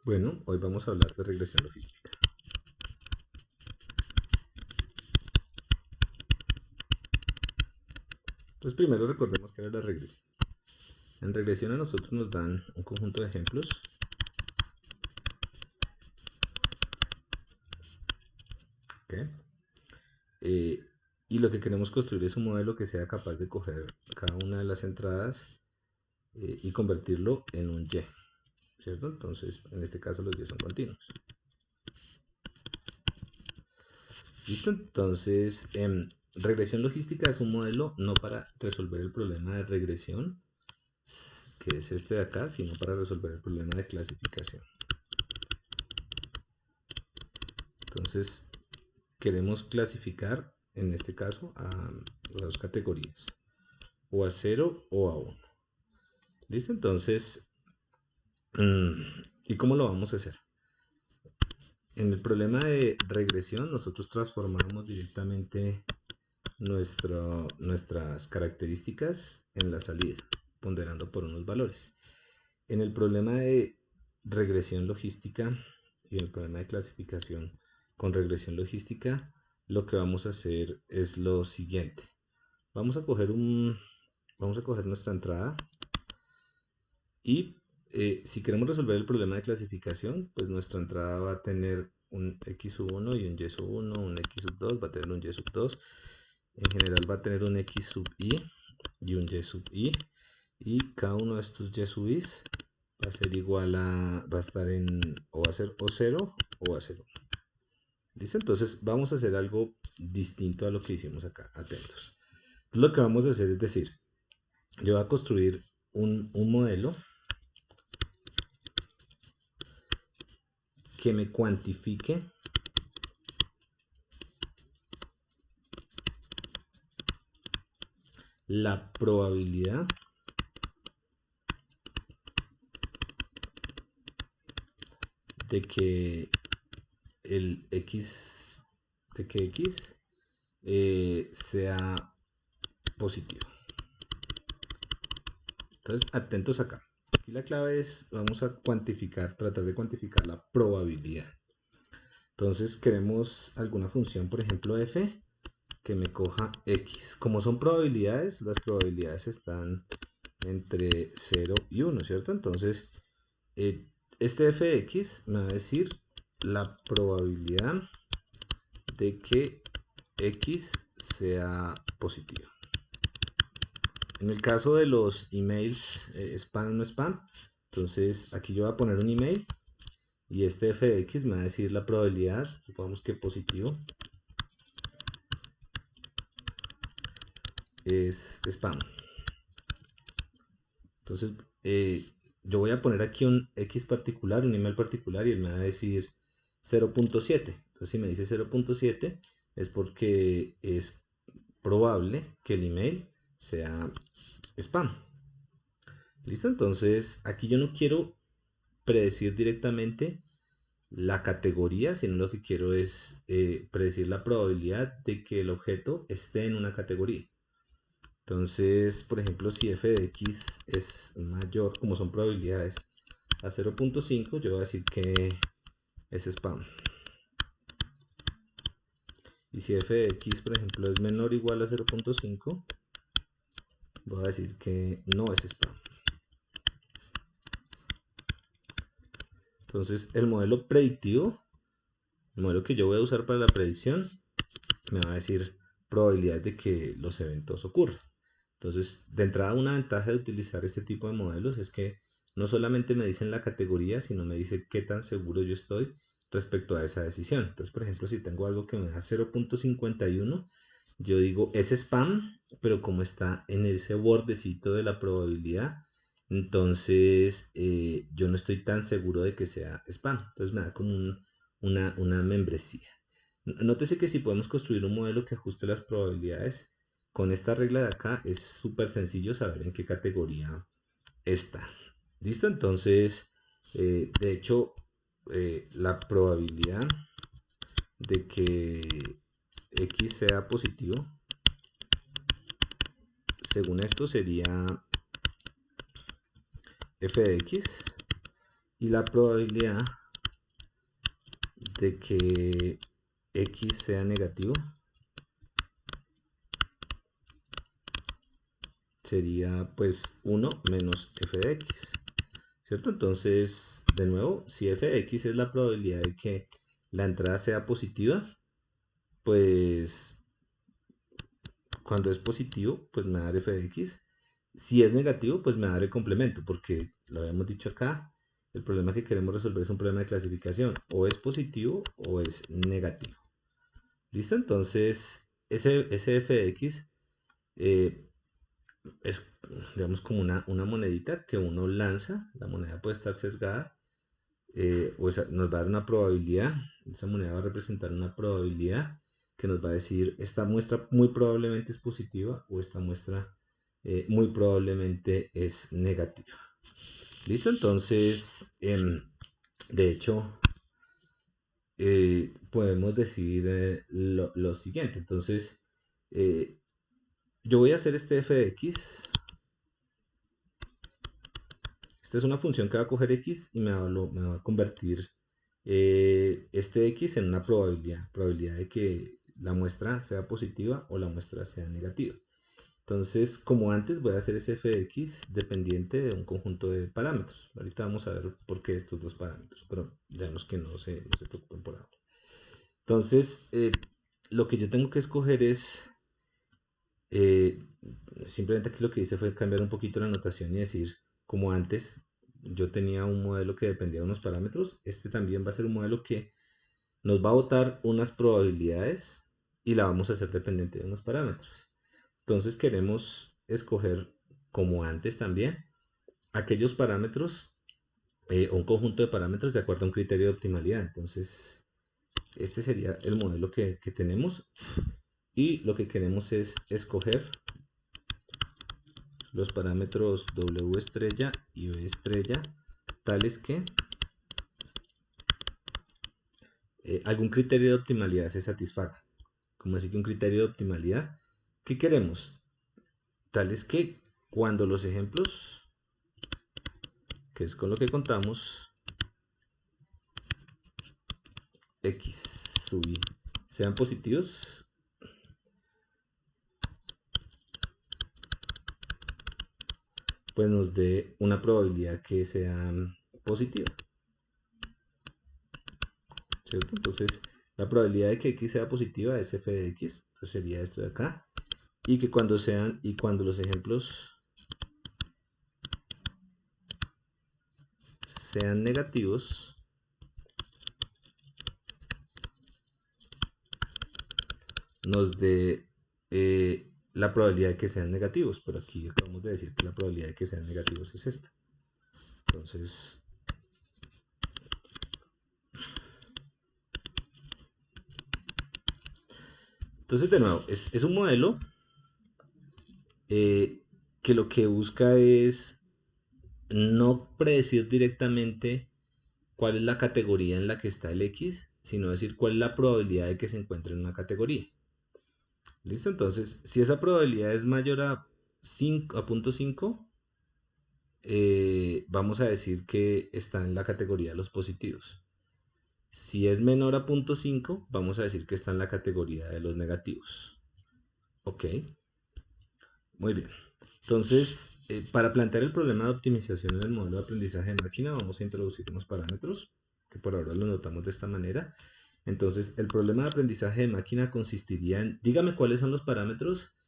Bueno, hoy vamos a hablar de regresión logística. Entonces primero recordemos qué era la regresión. En regresión a nosotros nos dan un conjunto de ejemplos. ¿Okay? Y lo que queremos construir es un modelo que sea capaz de coger cada una de las entradas y convertirlo en un Y, ¿cierto? Entonces, en este caso los Y son continuos. ¿Listo? Entonces, regresión logística es un modelo no para resolver el problema de regresión, que es este de acá, sino para resolver el problema de clasificación. Entonces, queremos clasificar, en este caso, a las dos categorías, o a 0 o a 1. ¿Listo? Entonces, ¿y cómo lo vamos a hacer? En el problema de regresión, nosotros transformamos directamente nuestras características en la salida, ponderando por unos valores. En el problema de regresión logística y el problema de clasificación con regresión logística, lo que vamos a hacer es lo siguiente. Vamos a coger nuestra entrada y si queremos resolver el problema de clasificación, pues nuestra entrada va a tener un x sub 1 y un y sub 1, un x sub 2, va a tener un y sub 2, en general va a tener un x sub i y un y sub i, y cada uno de estos y sub i's va a ser igual a, va a estar en, o va a ser o 0 o va a ser 1. ¿Listo? Entonces vamos a hacer algo distinto a lo que hicimos acá, atentos. Entonces, lo que vamos a hacer es decir, yo voy a construir un modelo que me cuantifique la probabilidad de que el x sea positivo. Entonces, atentos acá. Aquí la clave es, vamos a cuantificar, tratar de cuantificar la probabilidad. Entonces, queremos alguna función, por ejemplo, f, que me coja x. Como son probabilidades, las probabilidades están entre 0 y 1, ¿cierto? Entonces, este f de x me va a decir la probabilidad de que x sea positivo. En el caso de los emails spam o no spam, entonces aquí yo voy a poner un email y este f de x me va a decir la probabilidad, supongamos que positivo, es spam. Entonces yo voy a poner aquí un x particular, un email particular, y él me va a decir 0.7. Entonces si me dice 0.7 es porque es probable que el email sea spam. ¿Listo? Entonces aquí yo no quiero predecir directamente la categoría, sino lo que quiero es predecir la probabilidad de que el objeto esté en una categoría. Entonces, por ejemplo, si f de x es mayor, como son probabilidades, a 0.5, yo voy a decir que es spam. Y si f de x, por ejemplo, es menor o igual a 0.5, voy a decir que no es spam. Entonces, el modelo predictivo, el modelo que yo voy a usar para la predicción, me va a decir probabilidad de que los eventos ocurran. Entonces, de entrada, una ventaja de utilizar este tipo de modelos es que no solamente me dicen la categoría, sino me dice qué tan seguro yo estoy respecto a esa decisión. Entonces, por ejemplo, si tengo algo que me da 0.51, yo digo es spam, pero como está en ese bordecito de la probabilidad, entonces yo no estoy tan seguro de que sea spam. Entonces me da como una membresía. Nótese que si podemos construir un modelo que ajuste las probabilidades, con esta regla de acá es súper sencillo saber en qué categoría está. ¿Listo? Entonces, de hecho, la probabilidad de que x sea positivo, según esto, sería f de x y la probabilidad de que x sea negativo sería pues 1 menos f de x, ¿cierto? Entonces, de nuevo, si f de x es la probabilidad de que la entrada sea positiva, pues cuando es positivo, pues me va a dar f de x. Si es negativo, pues me va a dar el complemento, porque lo habíamos dicho acá, el problema que queremos resolver es un problema de clasificación, o es positivo o es negativo. ¿Listo? Entonces, ese f de x es, digamos, como una monedita que uno lanza. La moneda puede estar sesgada, o sea, nos va a dar una probabilidad. Esa moneda va a representar una probabilidad que nos va a decir, esta muestra muy probablemente es positiva o esta muestra muy probablemente es negativa. ¿Listo? Entonces, de hecho, podemos decir lo siguiente. Entonces, yo voy a hacer este f de x. Esta es una función que va a coger x y me va a convertir este x en una probabilidad de que la muestra sea positiva o la muestra sea negativa. Entonces, como antes, voy a hacer ese f de x dependiente de un conjunto de parámetros. Ahorita vamos a ver por qué estos dos parámetros, pero digamos que no se preocupen por ahora. Entonces, lo que yo tengo que escoger es, simplemente aquí lo que hice fue cambiar un poquito la notación y decir, como antes, yo tenía un modelo que dependía de unos parámetros, este también va a ser un modelo que nos va a botar unas probabilidades y la vamos a hacer dependiente de unos parámetros. Entonces queremos escoger, como antes también, aquellos parámetros o un conjunto de parámetros de acuerdo a un criterio de optimalidad. Entonces, este sería el modelo que tenemos y lo que queremos es escoger los parámetros W estrella y B estrella tales que algún criterio de optimalidad se satisfaga. Como así que un criterio de optimalidad, ¿qué queremos? Tales que cuando los ejemplos, que es con lo que contamos, x sub i sean positivos, pues nos dé una probabilidad que sean positiva, ¿cierto? Entonces, la probabilidad de que x sea positiva es f de x, pues sería esto de acá, y que cuando los ejemplos sean negativos, nos dé la probabilidad de que sean negativos, pero aquí acabamos de decir que la probabilidad de que sean negativos es esta. Entonces de nuevo, es un modelo que lo que busca es no predecir directamente cuál es la categoría en la que está el X, sino decir cuál es la probabilidad de que se encuentre en una categoría. ¿Listo? Entonces, si esa probabilidad es mayor a 0.5, vamos a decir que está en la categoría de los positivos. Si es menor a 0.5, vamos a decir que está en la categoría de los negativos. Ok, muy bien. Entonces, para plantear el problema de optimización en el modelo de aprendizaje de máquina, vamos a introducir unos parámetros que por ahora lo notamos de esta manera. Entonces, el problema de aprendizaje de máquina consistiría en, dígame cuáles son los parámetros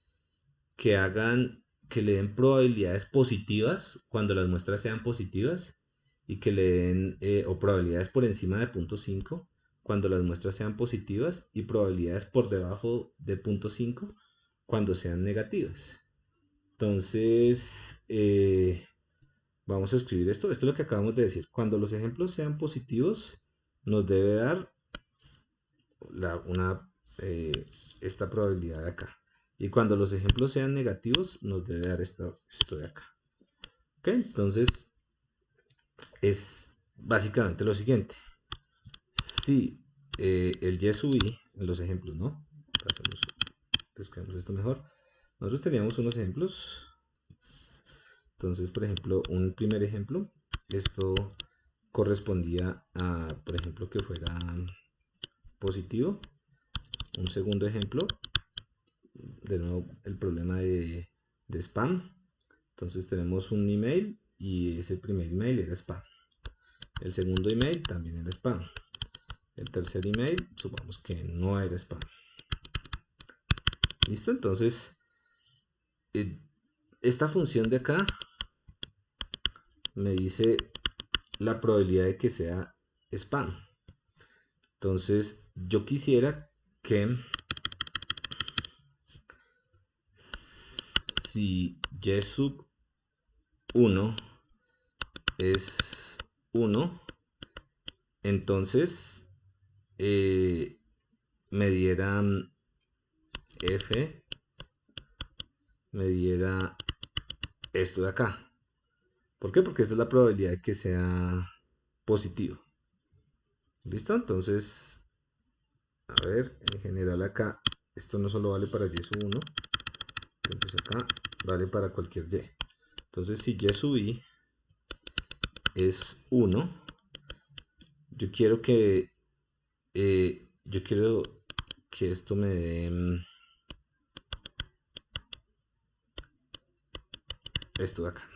que hagan, que le den probabilidades positivas cuando las muestras sean positivas y que le den, o probabilidades por encima de 0.5 cuando las muestras sean positivas y probabilidades por debajo de 0.5 cuando sean negativas. Entonces, vamos a escribir esto. Esto es lo que acabamos de decir. Cuando los ejemplos sean positivos, nos debe dar esta probabilidad de acá. Y cuando los ejemplos sean negativos, nos debe dar esto de acá. ¿Ok? Entonces, es básicamente lo siguiente. Si el y sub i, en los ejemplos, ¿no? Describamos esto mejor. Nosotros teníamos unos ejemplos. Entonces, por ejemplo, un primer ejemplo, esto correspondía a, por ejemplo, que fuera positivo. Un segundo ejemplo, de nuevo el problema de spam. Entonces tenemos un email y ese primer email era spam. El segundo email también era spam. El tercer email, supongamos que no era spam. ¿Listo? Entonces, esta función de acá me dice la probabilidad de que sea spam. Entonces, yo quisiera que si y sub 1 es 1, entonces me diera f, me diera esto de acá. ¿Por qué? Porque esa es la probabilidad de que sea positivo. ¿Listo? Entonces, a ver, en general acá, esto no solo vale para y sub 1, entonces acá vale para cualquier y. Entonces, si y sub i es 1, yo quiero que esto me dé esto de acá.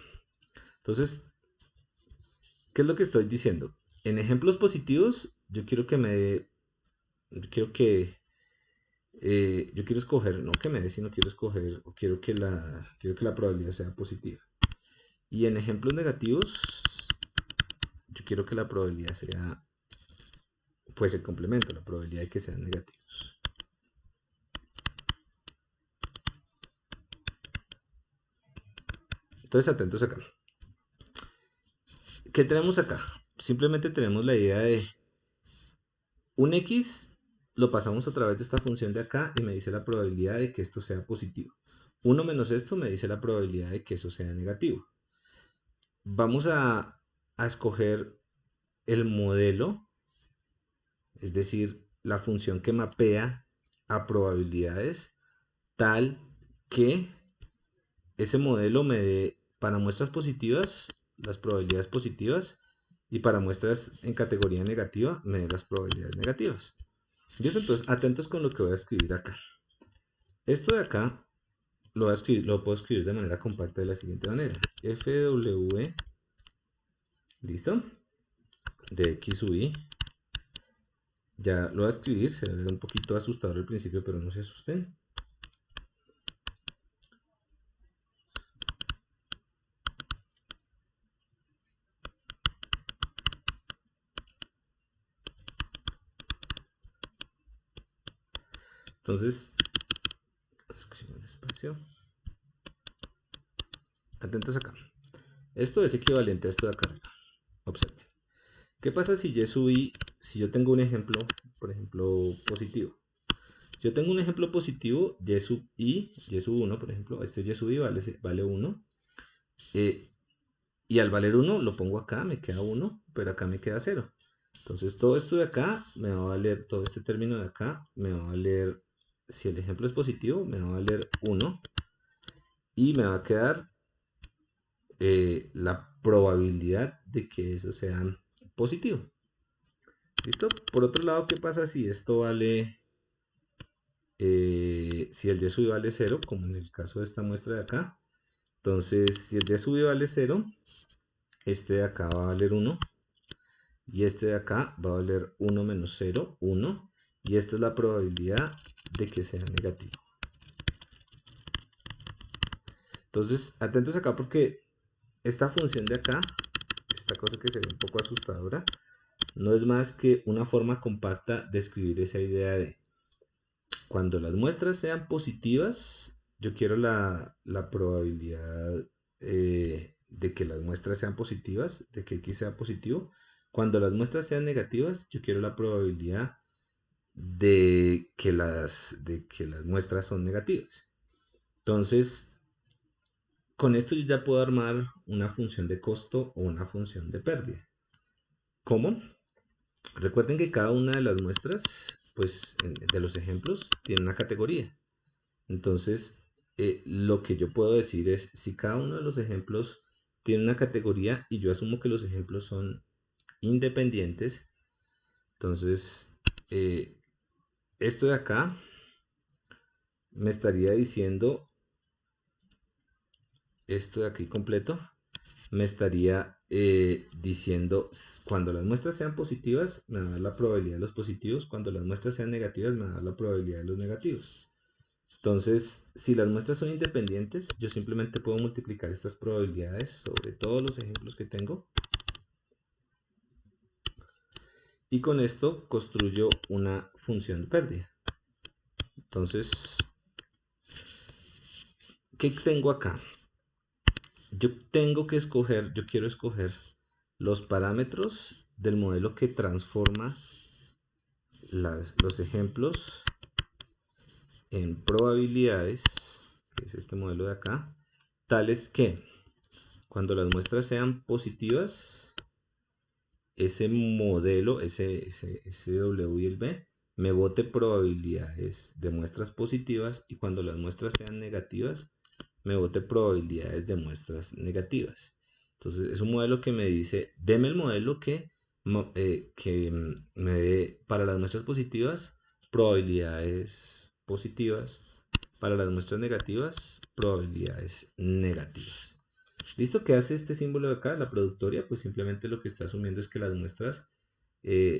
Entonces, ¿qué es lo que estoy diciendo? En ejemplos positivos, yo quiero que me dé, yo quiero escoger, no que me dé, sino quiero escoger, o quiero que la probabilidad sea positiva. Y en ejemplos negativos, yo quiero que la probabilidad sea, pues el complemento, la probabilidad de que sean negativos. Entonces, atentos acá. ¿Qué tenemos acá? Simplemente tenemos la idea de un x lo pasamos a través de esta función de acá y me dice la probabilidad de que esto sea positivo. 1 menos esto me dice la probabilidad de que eso sea negativo. Vamos a escoger el modelo, es decir, la función que mapea a probabilidades, tal que ese modelo me dé para muestras positivas las probabilidades positivas y para muestras en categoría negativa me dé las probabilidades negativas. ¿Listo? Entonces, atentos con lo que voy a escribir acá. Esto de acá lo puedo escribir de manera compacta de la siguiente manera. FW, ¿listo? De X sub i. Ya lo voy a escribir, se ve un poquito asustador al principio, pero no se asusten. Entonces, despacio. Atentos acá. Esto es equivalente a esto de acá. Observen. ¿Qué pasa si y sub i, si yo tengo un ejemplo, por ejemplo, positivo? Si yo tengo un ejemplo positivo, y sub 1, por ejemplo, este y sub i vale 1. Y al valer 1 lo pongo acá, me queda 1, pero acá me queda 0. Entonces todo esto de acá me va a valer, todo este término de acá me va a valer, si el ejemplo es positivo, me va a valer 1. Y me va a quedar la probabilidad de que eso sea positivo. ¿Listo? Por otro lado, ¿qué pasa si esto vale, si el y sub i vale 0, como en el caso de esta muestra de acá? Entonces, si el y sub i vale 0, este de acá va a valer 1. Y este de acá va a valer 1 menos 0, 1. Y esta es la probabilidad de que sea negativo. Entonces, atentos acá porque esta función de acá, esta cosa que se ve un poco asustadora, no es más que una forma compacta de escribir esa idea de cuando las muestras sean positivas, yo quiero la probabilidad de que las muestras sean positivas, de que X sea positivo. Cuando las muestras sean negativas, yo quiero la probabilidad de que las muestras son negativas. Entonces, con esto yo ya puedo armar una función de costo o una función de pérdida. ¿Cómo? Recuerden que cada una de las muestras, pues, de los ejemplos, tiene una categoría. Entonces, lo que yo puedo decir es, si cada uno de los ejemplos tiene una categoría y yo asumo que los ejemplos son independientes. Entonces, esto de acá me estaría diciendo, esto de aquí completo, me estaría diciendo, cuando las muestras sean positivas, me va a dar la probabilidad de los positivos, cuando las muestras sean negativas, me va a dar la probabilidad de los negativos. Entonces, si las muestras son independientes, yo simplemente puedo multiplicar estas probabilidades sobre todos los ejemplos que tengo. Y con esto construyo una función de pérdida. Entonces, ¿qué tengo acá? Yo quiero escoger los parámetros del modelo que transforma los ejemplos en probabilidades, que es este modelo de acá, tales que cuando las muestras sean positivas, ese modelo, ese W y el B, me bote probabilidades de muestras positivas, y cuando las muestras sean negativas, me bote probabilidades de muestras negativas. Entonces es un modelo que me dice, deme el modelo que me dé para las muestras positivas probabilidades positivas, para las muestras negativas probabilidades negativas. ¿Listo? ¿Qué hace este símbolo de acá? La productoria, pues simplemente lo que está asumiendo es que las muestras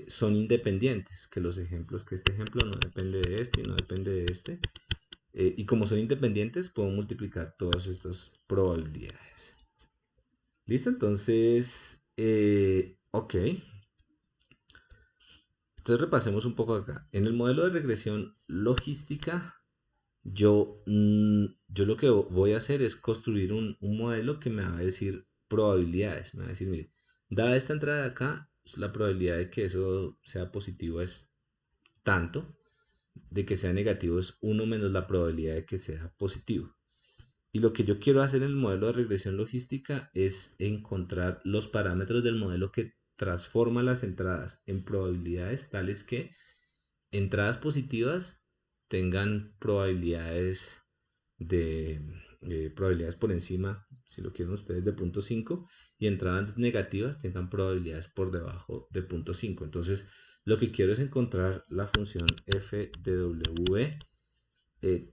son independientes, que los ejemplos, que este ejemplo no depende de este y no depende de este. Y como son independientes, puedo multiplicar todas estas probabilidades. ¿Listo? Entonces, ok. Entonces repasemos un poco acá. En el modelo de regresión logística, yo lo que voy a hacer es construir un modelo que me va a decir probabilidades. Me va a decir, mire, dada esta entrada de acá, la probabilidad de que eso sea positivo es tanto, de que sea negativo es 1 menos la probabilidad de que sea positivo. Y lo que yo quiero hacer en el modelo de regresión logística es encontrar los parámetros del modelo que transforma las entradas en probabilidades tales que entradas positivas tengan probabilidades probabilidades por encima, si lo quieren ustedes, de 0.5, y entradas negativas tengan probabilidades por debajo de 0.5. Entonces, lo que quiero es encontrar la función f de w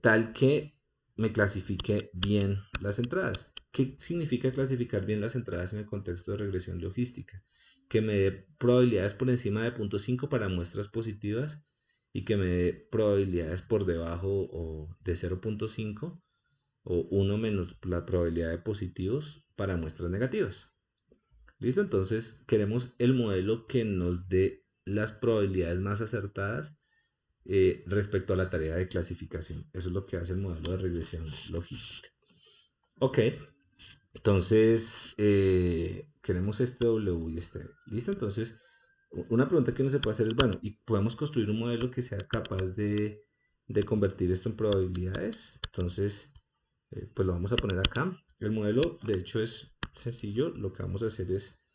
tal que me clasifique bien las entradas. ¿Qué significa clasificar bien las entradas en el contexto de regresión logística? Que me dé probabilidades por encima de 0.5 para muestras positivas, y que me dé probabilidades por debajo o de 0.5 o 1 menos la probabilidad de positivos para muestras negativas. ¿Listo? Entonces queremos el modelo que nos dé las probabilidades más acertadas respecto a la tarea de clasificación. Eso es lo que hace el modelo de regresión logística. Ok, entonces queremos este W y este B. ¿Listo? Entonces, una pregunta que uno se puede hacer es, bueno, ¿y podemos construir un modelo que sea capaz de convertir esto en probabilidades? Entonces, pues lo vamos a poner acá. El modelo, de hecho, es sencillo. Lo que vamos a hacer es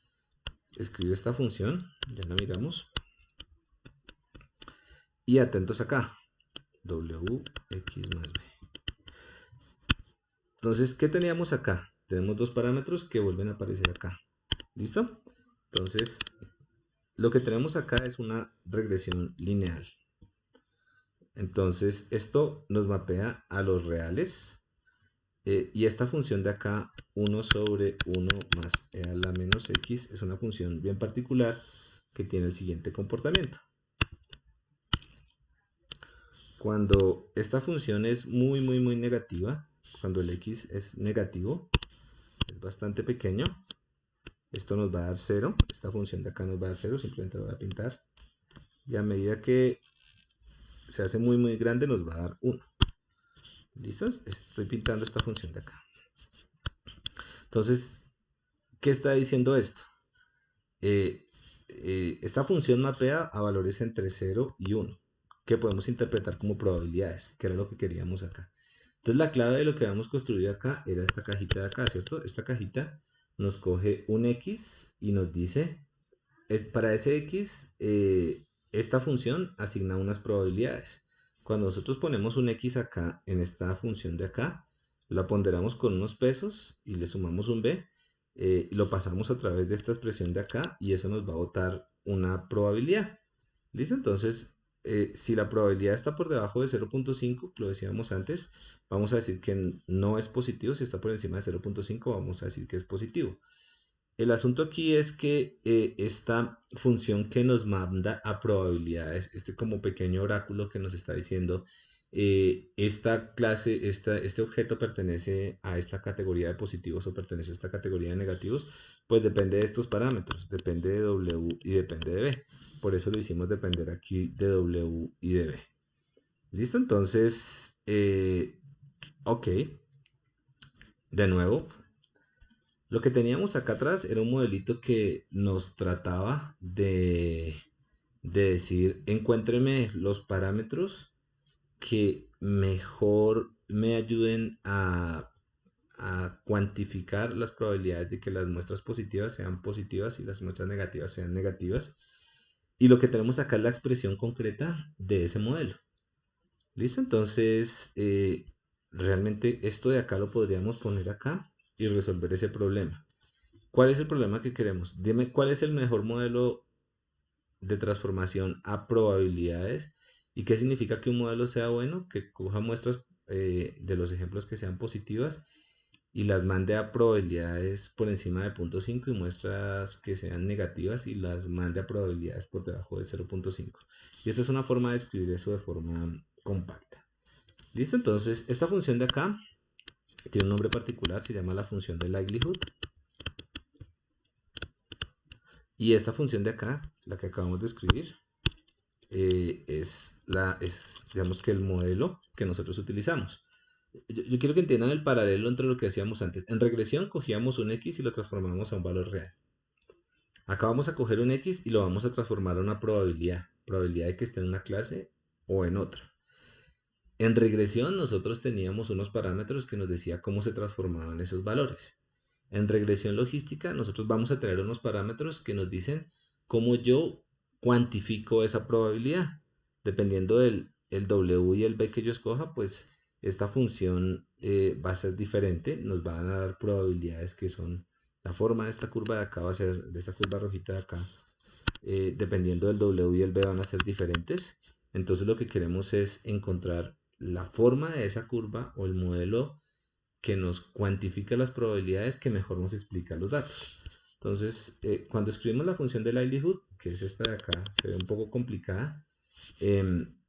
escribir esta función. Ya la miramos. Y atentos acá. Wx más b. Entonces, ¿qué teníamos acá? Tenemos dos parámetros que vuelven a aparecer acá. ¿Listo? Entonces, lo que tenemos acá es una regresión lineal. Entonces, esto nos mapea a los reales. Y esta función de acá, 1 sobre 1 más e a la menos x, es una función bien particular que tiene el siguiente comportamiento. Cuando esta función es muy negativa, cuando el x es negativo, es bastante pequeño, esto nos va a dar 0. Esta función de acá nos va a dar 0, simplemente lo voy a pintar. Y a medida que se hace muy grande, nos va a dar 1. ¿Listos? Estoy pintando esta función de acá. Entonces, ¿qué está diciendo esto? Esta función mapea a valores entre 0 y 1, que podemos interpretar como probabilidades, que era lo que queríamos acá. Entonces la clave de lo que habíamos construido acá era esta cajita de acá, ¿cierto? Esta cajita nos coge un x y nos dice, para ese x, esta función asigna unas probabilidades. Cuando nosotros ponemos un x acá en esta función de acá, la ponderamos con unos pesos y le sumamos un b, lo pasamos a través de esta expresión de acá y eso nos va a botar una probabilidad. ¿Listo? Entonces, si la probabilidad está por debajo de 0.5, lo decíamos antes, vamos a decir que no es positivo. Si está por encima de 0.5, vamos a decir que es positivo. El asunto aquí es que esta función que nos manda a probabilidades, este como pequeño oráculo que nos está diciendo, esta clase, este objeto pertenece a esta categoría de positivos o pertenece a esta categoría de negativos, pues depende de estos parámetros, depende de W y depende de B. Por eso lo hicimos depender aquí de W y de B. ¿Listo? Entonces, ok, de nuevo. Lo que teníamos acá atrás era un modelito que nos trataba de decir, encuéntreme los parámetros que mejor me ayuden a cuantificar las probabilidades de que las muestras positivas sean positivas y las muestras negativas sean negativas. Y lo que tenemos acá es la expresión concreta de ese modelo. ¿Listo? Entonces, realmente esto de acá lo podríamos poner acá y resolver ese problema. ¿Cuál es el problema que queremos? Dime cuál es el mejor modelo de transformación a probabilidades y qué significa que un modelo sea bueno, que coja muestras de los ejemplos que sean positivas y las mande a probabilidades por encima de 0.5 y muestras que sean negativas y las mande a probabilidades por debajo de 0.5. Y esta es una forma de escribir eso de forma compacta. ¿Listo? Entonces, esta función de acá tiene un nombre particular, se llama la función de likelihood. Y esta función de acá, la que acabamos de escribir, es digamos que el modelo que nosotros utilizamos. Yo quiero que entiendan el paralelo entre lo que hacíamos antes. En regresión cogíamos un x y lo transformábamos a un valor real. Acá vamos a coger un x y lo vamos a transformar a una probabilidad de que esté en una clase o en otra. En regresión nosotros teníamos unos parámetros que nos decía cómo se transformaban esos valores. En regresión logística nosotros vamos a tener unos parámetros que nos dicen cómo yo cuantifico esa probabilidad. Dependiendo del el W y el B que yo escoja, pues esta función va a ser diferente. Nos van a dar probabilidades que son, la forma de esta curva de acá va a ser, de esta curva rojita de acá, dependiendo del W y el B van a ser diferentes. Entonces lo que queremos es encontrar la forma de esa curva o el modelo que nos cuantifica las probabilidades que mejor nos explica los datos. Entonces, cuando escribimos la función de likelihood, que es esta de acá, se ve un poco complicada.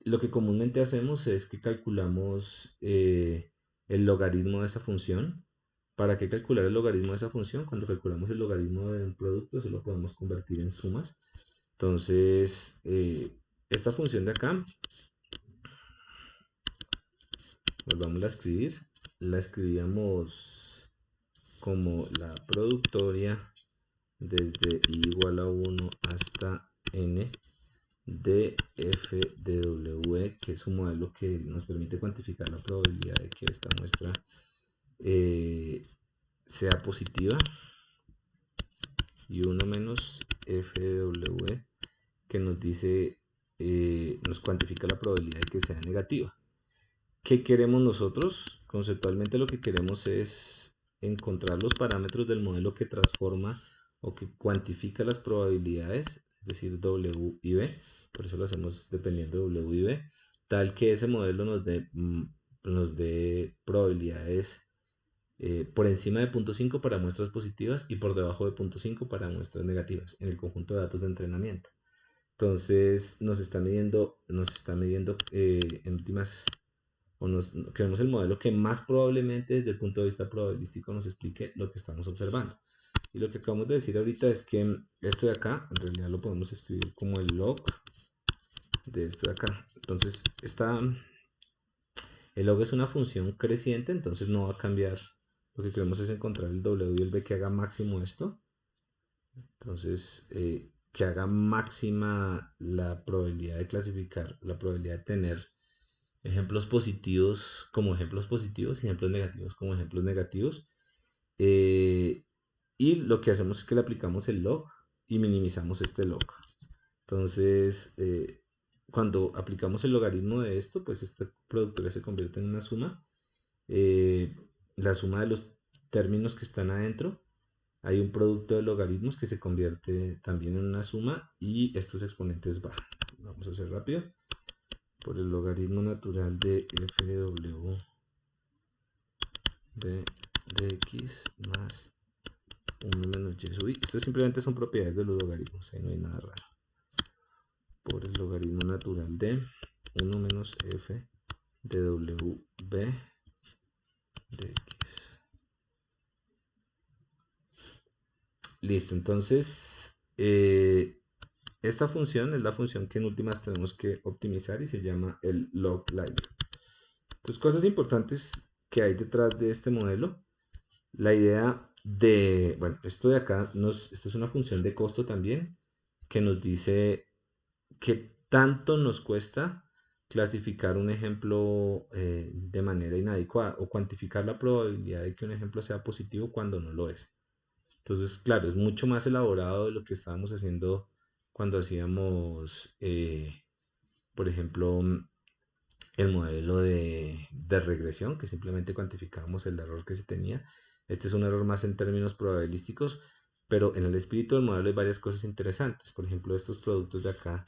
Lo que comúnmente hacemos es que calculamos el logaritmo de esa función. ¿Para qué calcular el logaritmo de esa función? Cuando calculamos el logaritmo de un producto, se lo podemos convertir en sumas. Entonces, esta función de acá, volvamos a escribir, la escribíamos como la productoria desde i igual a 1 hasta n de f de w, que es un modelo que nos permite cuantificar la probabilidad de que esta muestra sea positiva, y 1 menos f de w, que nos dice, nos cuantifica la probabilidad de que sea negativa. ¿Qué queremos nosotros? Conceptualmente lo que queremos es encontrar los parámetros del modelo que transforma o que cuantifica las probabilidades, es decir, W y B, por eso lo hacemos dependiendo de W y B, tal que ese modelo nos dé probabilidades por encima de 0.5 para muestras positivas y por debajo de 0.5 para muestras negativas en el conjunto de datos de entrenamiento. Entonces nos está midiendo en últimas, queremos el modelo que más probablemente desde el punto de vista probabilístico nos explique lo que estamos observando. Y lo que acabamos de decir ahorita es que esto de acá, en realidad lo podemos escribir como el log de esto de acá. Entonces, el log es una función creciente, entonces no va a cambiar. Lo que queremos es encontrar el W y el B que haga máximo esto. Entonces, que haga máxima la probabilidad de clasificar, la probabilidad de tener ejemplos positivos como ejemplos positivos y ejemplos negativos como ejemplos negativos. Y lo que hacemos es que le aplicamos el log y minimizamos este log. Entonces, cuando aplicamos el logaritmo de esto, pues esta productora se convierte en una suma. La suma de los términos que están adentro hay un producto de logaritmos que se convierte también en una suma y estos exponentes bajan. Vamos a hacer rápido. Por el logaritmo natural de f de w de x más 1 menos y sub i. Esto simplemente son propiedades de los logaritmos, ahí no hay nada raro. Por el logaritmo natural de 1 menos f de w b de x. Listo, entonces esta función es la función que en últimas tenemos que optimizar y se llama el log library. Entonces, cosas importantes que hay detrás de este modelo. La idea de, bueno, esto de acá, esto es una función de costo también, que nos dice qué tanto nos cuesta clasificar un ejemplo de manera inadecuada o cuantificar la probabilidad de que un ejemplo sea positivo cuando no lo es. Entonces, claro, es mucho más elaborado de lo que estábamos haciendo cuando hacíamos, por ejemplo, el modelo de regresión, que simplemente cuantificábamos el error que se tenía. Este es un error más en términos probabilísticos, pero en el espíritu del modelo hay varias cosas interesantes. Por ejemplo, estos productos de acá,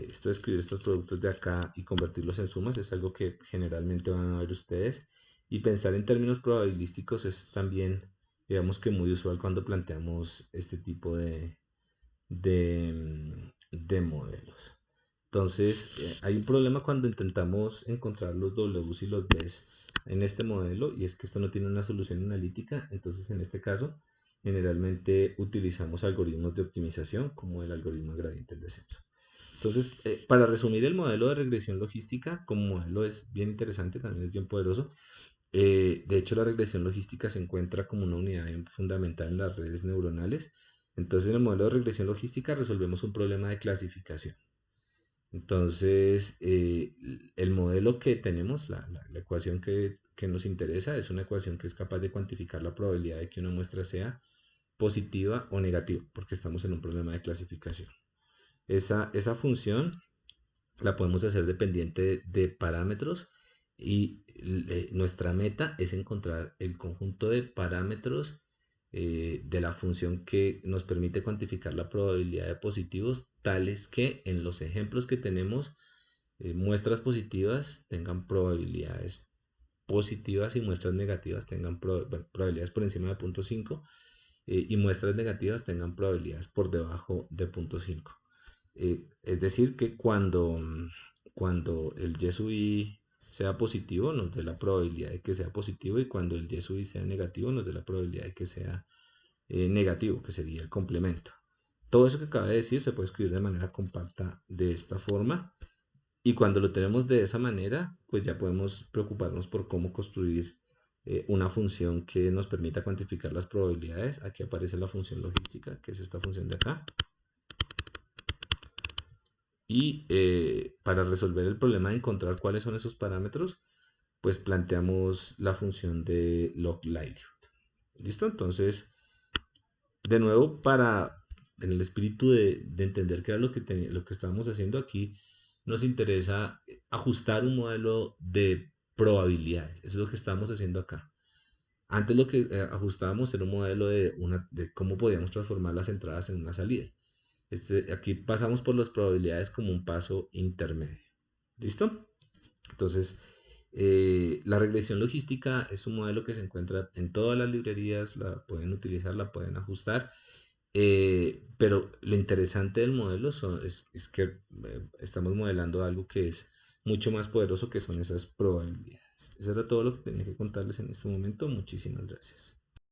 esto de escribir estos productos de acá y convertirlos en sumas es algo que generalmente van a ver ustedes. Y pensar en términos probabilísticos es también, digamos que muy usual cuando planteamos este tipo de modelos. Entonces, hay un problema cuando intentamos encontrar los Ws y los Bs en este modelo, y es que esto no tiene una solución analítica. Entonces, en este caso, generalmente utilizamos algoritmos de optimización como el algoritmo de gradiente del descenso. Entonces, para resumir, el modelo de regresión logística como modelo es bien interesante, también es bien poderoso. De hecho, la regresión logística se encuentra como una unidad fundamental en las redes neuronales. Entonces, en el modelo de regresión logística resolvemos un problema de clasificación. Entonces, el modelo que tenemos, la ecuación que nos interesa, es una ecuación que es capaz de cuantificar la probabilidad de que una muestra sea positiva o negativa, porque estamos en un problema de clasificación. Esa función la podemos hacer dependiente de parámetros y nuestra meta es encontrar el conjunto de parámetros de la función que nos permite cuantificar la probabilidad de positivos, tales que en los ejemplos que tenemos, muestras positivas tengan probabilidades positivas y muestras negativas tengan probabilidades por encima de 0.5 y muestras negativas tengan probabilidades por debajo de 0.5. Es decir, que cuando el y sub i sea positivo, nos dé la probabilidad de que sea positivo, y cuando el y sub i sea negativo, nos dé la probabilidad de que sea negativo, que sería el complemento. Todo eso que acaba de decir se puede escribir de manera compacta de esta forma, y cuando lo tenemos de esa manera, pues ya podemos preocuparnos por cómo construir una función que nos permita cuantificar las probabilidades. Aquí aparece la función logística, que es esta función de acá. Y para resolver el problema de encontrar cuáles son esos parámetros, pues planteamos la función de log likelihood. ¿Listo? Entonces, de nuevo, en el espíritu de entender qué era lo que estábamos haciendo aquí, nos interesa ajustar un modelo de probabilidades. Eso es lo que estamos haciendo acá. Antes lo que ajustábamos era un modelo de cómo podíamos transformar las entradas en una salida. Aquí pasamos por las probabilidades como un paso intermedio. ¿Listo? Entonces, la regresión logística es un modelo que se encuentra en todas las librerías, la pueden utilizar, la pueden ajustar, pero lo interesante del modelo es que estamos modelando algo que es mucho más poderoso, que son esas probabilidades. Eso era todo lo que tenía que contarles en este momento. Muchísimas gracias.